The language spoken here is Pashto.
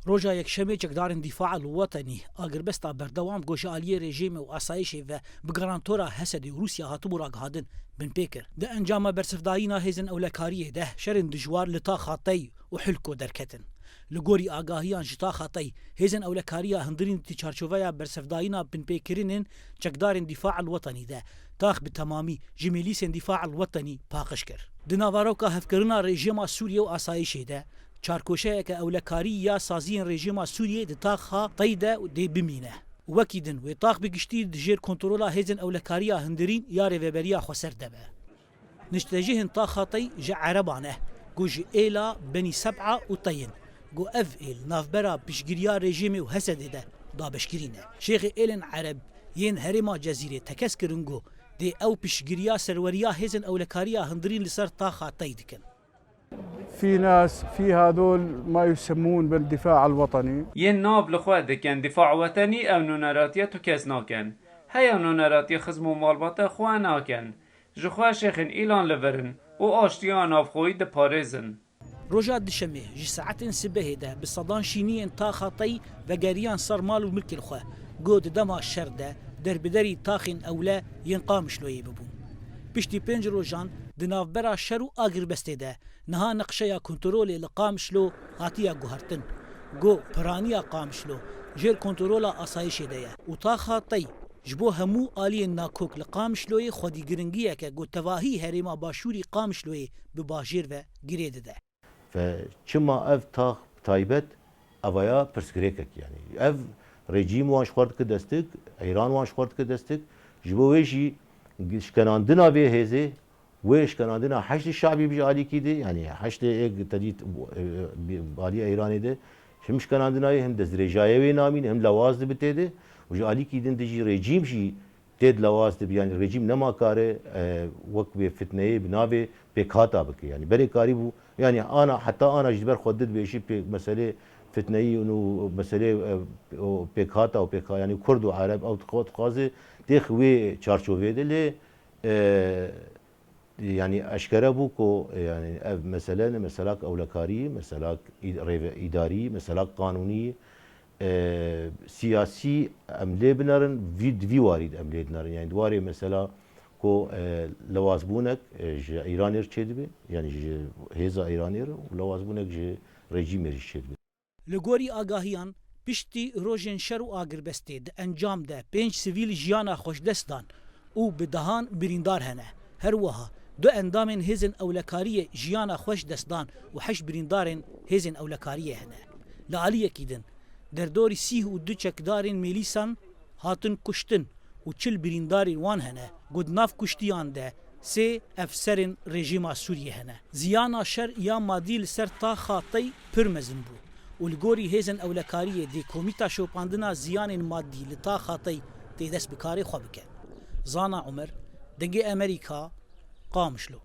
روجا یکشەمێ چەکدارên دیفاع الوطنî agiribesta berdewam goşaliyê rejîmê û asayişê ve bi garantora Hesedê û Rûsya hatibû ragihandin bin pêkir. Di encama bersivdayîna hêzên ewlekariyê de şerên dijwar li ta Xatay û Hilko derketin. Li gorî agahiyan ji ta Xatay hêzên ewlekariya hindirîn di çarçoveya bersivdayîna bin pêkirînên çekdarên dîfaع الوطنî de tax bi temamî ji mîlîsên dîfaع الوطنî paqij kir. Di navaroka hevkirina rejîma Sûriye û asayişê de çarkoşeyeke ewlekarî ya saziyên rejîma Sûriyê di taxa Tayî de dê bimîne. Wekî din wê tax bi giştî di jêr kontrola hêzên ewlekariya hindirîn ya rêveberiya Xweser de be. Niştecihên taxa Tayî ji Ereban e, got ji êla Benî Seb'a û Tayîn. Got ev êl navbera piştgiriya rejîmê û Hesedê de dabeşkirîn e. Şêxê êlên Ereb yên herêma Cezîrê tekez kirin got dê ew piştgiriya serweriya hêzên ewlekariya hindirîn li ser taxa Tayî dikin. في ناس في هذول ما يسمون بالدفاع الوطني ين ناب لخوة كان دفاع وطني أو نونراتية تكاز ناكن هيا نونراتية خزمو مالباتا خواه ناكن جخواه شيخن إيلان لفرن و آشتيان آفخوي ده باريزن روجا دشمه جي ساعتين سبه ده بصدان شينيين تا خطي وگريان صار مال وملك الخواه قود دما الشر ده در بدري تاخين أولا ينقامش لو يببون بشتي بنج روجان دنافبرا شرو آگر بسته ده نها نقشه کنترول لقامشلو هاتیا گوهرتن گو پرانیا قامشلو جير کنترولا آسایش ده و تا خاطی جبو همو آلی ناکوک لقامشلوی خودی گرنگیه که گو تواهی هریما باشوری قامشلوی بباجیر و گرید ده فچما اف تاخ تایبت اویا پرسکریکک yani ev rejim wan şwart ki destek İran wan şwart ki destek jbo weji şkenandina ve heze ويش كان عندنا حشد الشعبي بيجي علي كده يعني حشد ايك تجيت علي ايراني ده مش كان عندنا هم دزريجايوي نامين هم لواز بتده وجي علي كده تجي ريجيم شي تد لواز يعني ريجيم نما كاره وقت بفتنه بنابه بكاتا بك يعني بري كاريبو يعني انا حتى انا جبر خدت بشي مساله فتنه انه مساله بكاتا او بك يعني كرد وعرب او قازي تخوي چارچوبه دله يعني اشكره بو كو يعني مثلا اولكاري مثلا اداري مثلا قانوني سياسي املي بنرن في وارد املي بنرن يعني دواري مثلا كو لوازبونك ايرانير تشدبي يعني هيزا ايرانير ولوازبونك ريجيمير تشدبي لغوري اگاهيان پشتی روژن شر و آگربسته ده انجام ده 5 سیویل جیانا خوشدستان او بدهان بریندار هنه هر وها دو اندامن هزن اولکاریه جیانا خوش دستان و 8 بریندارن هزن اولکاریه هنه لعالیه کیدن در دوری 32 چکدارن میلیسان هاتن کشتن و 40 بریندارن وان هنه گود ناف کشتیان ده 3 افسرن رژیما سوریه هنه زیانا شر یا مادی لسر تا خاطی پرمزن بو والگوری هزن اولکاریه دی کومیتا شوپاندنا زیان مادی لتا خاطی تی دست بکاری خواه بکن زانا عمر دنگی امریکا قامشلو